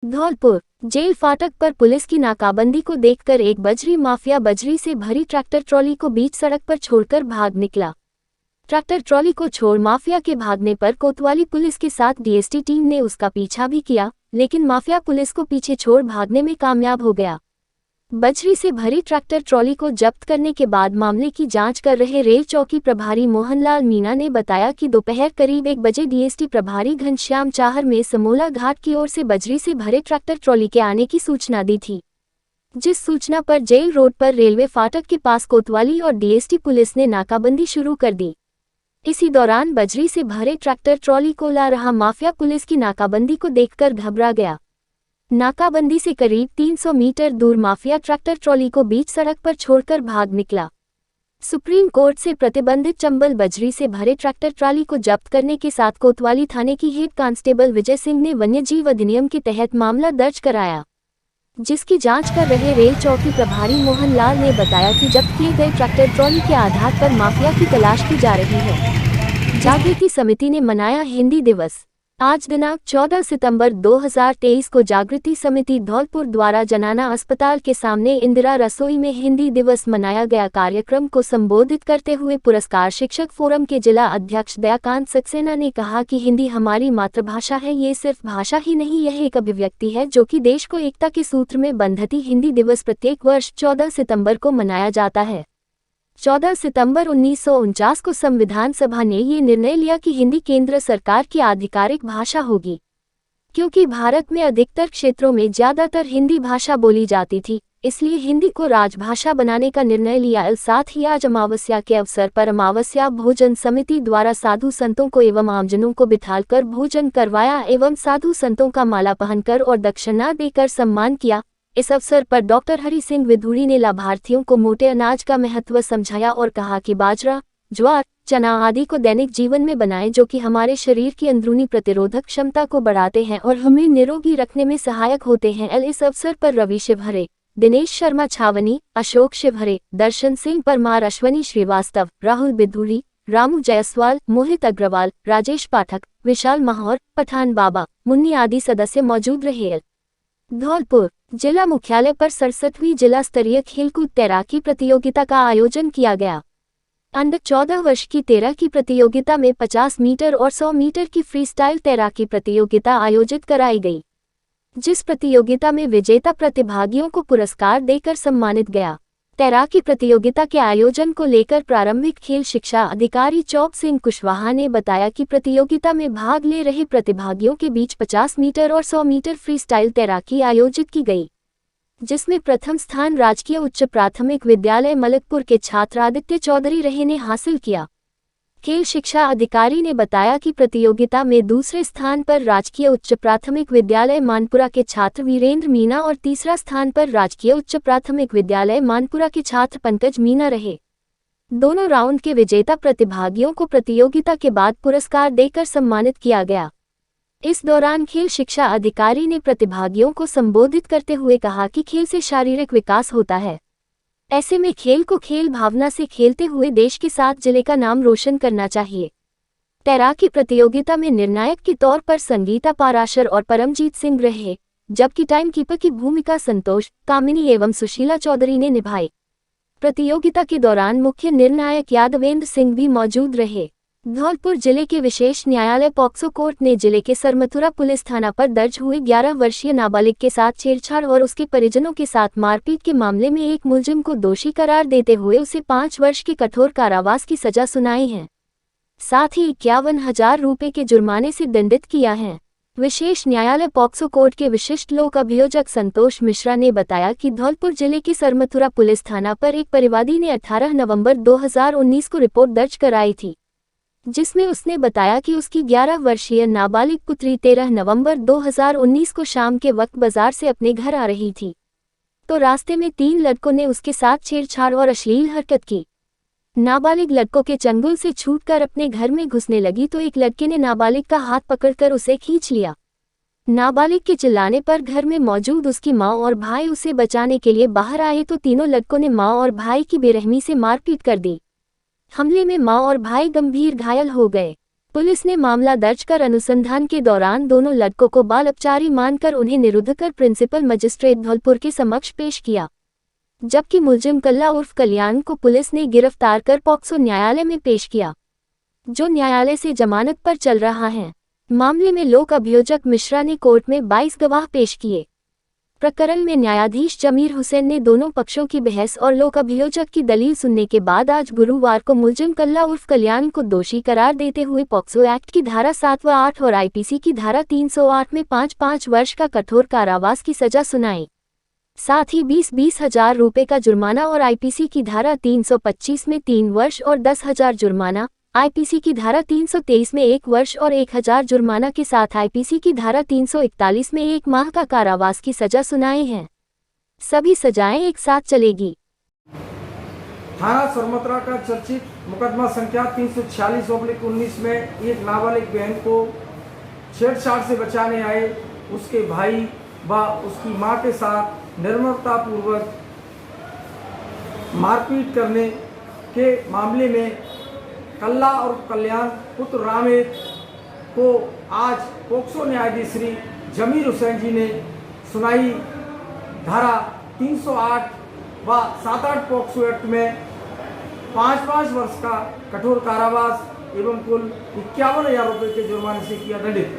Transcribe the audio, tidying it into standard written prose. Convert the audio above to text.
Dholpur jail फाटक पर police की नाकाबंदी को देखकर एक बजरी माफिया बजरी से भरी ट्रैक्टर ट्रॉली को बीच सड़क पर छोड़कर भाग निकला। ट्रैक्टर ट्रॉली को छोड़ माफिया के भागने पर कोतवाली पुलिस के साथ डीएसटी टीम ने उसका पीछा भी किया, लेकिन माफिया पुलिस को पीछे छोड़ भागने में कामयाब हो गया। बजरी से भरी ट्रैक्टर ट्रॉली को जब्त करने के बाद मामले की जांच कर रहे रेल चौकी प्रभारी मोहनलाल मीणा ने बताया कि दोपहर करीब 1 बजे डीएसटी प्रभारी घनश्याम चाहर में समोला घाट की ओर से बजरी से भरे ट्रैक्टर ट्रॉली के आने की सूचना दी थी, जिस सूचना पर जेल रोड पर रेलवे फाटक के पास कोतवाली और डीएसटी पुलिस ने नाकाबंदी शुरू कर दी। इसी दौरान बजरी से भरे ट्रैक्टर ट्रॉली को ला रहा माफिया पुलिस की नाकाबंदी को देखकर घबरा गया। नाकाबंदी से करीब 300 मीटर दूर माफिया ट्रैक्टर ट्रॉली को बीच सड़क पर छोड़कर भाग निकला। सुप्रीम कोर्ट से प्रतिबंधित चंबल बजरी से भरे ट्रैक्टर ट्रॉली को जब्त करने के साथ कोतवाली थाने की हेड कांस्टेबल विजय सिंह ने वन्यजीव अधिनियम के तहत मामला दर्ज कराया, जिसकी जांच कर रहे रेल चौकी प्रभारी मोहनलाल ने बताया कि जब्त किए गए ट्रैक्टर ट्रॉली के आधार पर माफिया की तलाश की जा रही है। जागृति समिति ने मनाया हिंदी दिवस। आज दिनांक 14 सितंबर 2023 को जागृति समिति धौलपुर द्वारा जनाना अस्पताल के सामने इंदिरा रसोई में हिंदी दिवस मनाया गया। कार्यक्रम को संबोधित करते हुए पुरस्कार शिक्षक फोरम के जिला अध्यक्ष दयाकांत सक्सेना ने कहा कि हिंदी हमारी मातृभाषा है। ये सिर्फ भाषा ही नहीं, यह एक अभिव्यक्ति है जो कि देश को एकता के सूत्र में बंधती। हिंदी दिवस प्रत्येक वर्ष 14 सितंबर को मनाया जाता है। 14 सितंबर 1949 को संविधान सभा ने ये निर्णय लिया कि हिंदी केंद्र सरकार की आधिकारिक भाषा होगी, क्योंकि भारत में अधिकतर क्षेत्रों में ज्यादातर हिंदी भाषा बोली जाती थी, इसलिए हिंदी को राजभाषा बनाने का निर्णय लिया। साथ ही आज अमावस्या के अवसर पर अमावस्या भोजन समिति द्वारा साधु संतों को एवं आमजनों को बिठाकर भोजन करवाया एवं साधु संतों का माला पहनकर और दक्षिणा देकर सम्मान किया। इस अवसर पर डॉक्टर हरि सिंह विधूड़ी ने लाभार्थियों को मोटे अनाज का महत्व समझाया और कहा कि बाजरा, ज्वार, चना आदि को दैनिक जीवन में बनाएं, जो कि हमारे शरीर की अंदरूनी प्रतिरोधक क्षमता को बढ़ाते हैं और हमें निरोगी रखने में सहायक होते हैं। इस अवसर पर रवि शिवहरे, दिनेश शर्मा छावनी, अशोक शिवहरे, दर्शन सिंह परमार, अश्वनी श्रीवास्तव, राहुल विधूड़ी, रामू जायसवाल, मोहित अग्रवाल, राजेश पाठक, विशाल माहौर, पठान बाबा, मुन्नी आदि सदस्य मौजूद रहे। धौलपुर जिला मुख्यालय पर 67वीं जिला स्तरीय खेलकूद तैराकी प्रतियोगिता का आयोजन किया गया। अंडर 14 वर्ष की तैराकी प्रतियोगिता में 50 मीटर और 100 मीटर की फ्रीस्टाइल तैराकी प्रतियोगिता आयोजित कराई गई, जिस प्रतियोगिता में विजेता प्रतिभागियों को पुरस्कार देकर सम्मानित गया। तैराकी प्रतियोगिता के आयोजन को लेकर प्रारंभिक खेल शिक्षा अधिकारी चौप सिंह कुशवाहा ने बताया कि प्रतियोगिता में भाग ले रहे प्रतिभागियों के बीच 50 मीटर और 100 मीटर फ्रीस्टाइल तैराकी आयोजित की गई, जिसमें प्रथम स्थान राजकीय उच्च प्राथमिक विद्यालय मलकपुर के छात्र आदित्य चौधरी रहे ने हासिल किया। खेल शिक्षा अधिकारी ने बताया कि प्रतियोगिता में दूसरे स्थान पर राजकीय उच्च प्राथमिक विद्यालय मानपुरा के छात्र वीरेंद्र मीणा और तीसरा स्थान पर राजकीय उच्च प्राथमिक विद्यालय मानपुरा के छात्र पंकज मीणा रहे। दोनों राउंड के विजेता प्रतिभागियों को प्रतियोगिता के बाद पुरस्कार देकर सम्मानित किया गया। इस दौरान खेल शिक्षा अधिकारी ने प्रतिभागियों को संबोधित करते हुए कहा कि खेल से शारीरिक विकास होता है, ऐसे में खेल को खेल भावना से खेलते हुए देश के साथ जिले का नाम रोशन करना चाहिए। तैराकी प्रतियोगिता में निर्णायक के तौर पर संगीता पाराशर और परमजीत सिंह रहे, जबकि टाइम कीपर की भूमिका संतोष, कामिनी एवं सुशीला चौधरी ने निभाई। प्रतियोगिता के दौरान मुख्य निर्णायक यादवेंद्र सिंह भी मौजूद रहे। धौलपुर जिले के विशेष न्यायालय पॉक्सो कोर्ट ने जिले के सरमथुरा पुलिस थाना पर दर्ज हुए 11 वर्षीय नाबालिग के साथ छेड़छाड़ और उसके परिजनों के साथ मारपीट के मामले में एक मुलजिम को दोषी करार देते हुए उसे 5 वर्ष के कठोर कारावास की सजा सुनाई है। साथ ही 51,000 रुपये के जुर्माने से दंडित किया है। विशेष न्यायालय पॉक्सो कोर्ट के विशिष्ट लोक अभियोजक संतोष मिश्रा ने बताया कि धौलपुर जिले के सरमथुरा पुलिस थाना पर एक परिवादी ने 18 नवंबर 2019 को रिपोर्ट दर्ज कराई थी, जिसमें उसने बताया कि उसकी 11 वर्षीय नाबालिग पुत्री 13 नवंबर 2019 को शाम के वक्त बाजार से अपने घर आ रही थी, तो रास्ते में 3 लड़कों ने उसके साथ छेड़छाड़ और अश्लील हरकत की। नाबालिग लड़कों के चंगुल से छूटकर अपने घर में घुसने लगी तो एक लड़के ने नाबालिग का हाथ पकड़कर उसे खींच लिया। नाबालिग के चिल्लाने पर घर में मौजूद उसकी मां और भाई उसे बचाने के लिए बाहर आए तो तीनों लड़कों ने मां और भाई की बेरहमी से मारपीट कर दी। हमले में मां और भाई गंभीर घायल हो गए। पुलिस ने मामला दर्ज कर अनुसंधान के दौरान दोनों लड़कों को बाल अपचारी मानकर उन्हें निरुद्ध कर प्रिंसिपल मजिस्ट्रेट धौलपुर के समक्ष पेश किया, जबकि मुलजिम कल्ला उर्फ कल्याण को पुलिस ने गिरफ्तार कर पॉक्सो न्यायालय में पेश किया, जो न्यायालय से जमानत पर चल रहा है। मामले में लोक अभियोजक मिश्रा ने कोर्ट में 22 गवाह पेश किए। प्रकरण में न्यायाधीश जमीर हुसैन ने दोनों पक्षों की बहस और लोक अभियोजक की दलील सुनने के बाद आज गुरुवार को मुलजिम कल्ला उर्फ कल्याण को दोषी करार देते हुए पॉक्सो एक्ट की धारा 7 व 8 और आईपीसी की धारा 308 में 5-5 वर्ष का कठोर कारावास की सजा सुनाई। साथ ही 20-20 हजार रुपये का जुर्माना और आईपीसी की धारा 325 में 3 वर्ष और 10,000 जुर्माना, आईपीसी की धारा 323 में 1 वर्ष और 1,000 जुर्माना के साथ आईपीसी की धारा 341 में 1 माह का कारावास की सजा सुनाई है। सभी सजाएं एक साथ चलेगी। थाना सरमत्रा का चर्चित मुकदमा संख्या 346/19 में एक नाबालिग बहन को छेड़छाड़ से बचाने आए उसके भाई व उसकी मां के साथ निर्ममतापूर्वक मारपीट करने के मामले में कल्ला और कल्याण पुत्र रामेत को आज पॉक्सो न्यायाधीश श्री जमीर हुसैन जी ने सुनाई। धारा 308 व 7-8 पॉक्सो एक्ट में 5-5 वर्ष का कठोर कारावास एवं कुल 51,000 रुपये के जुर्माने से किया दंडित।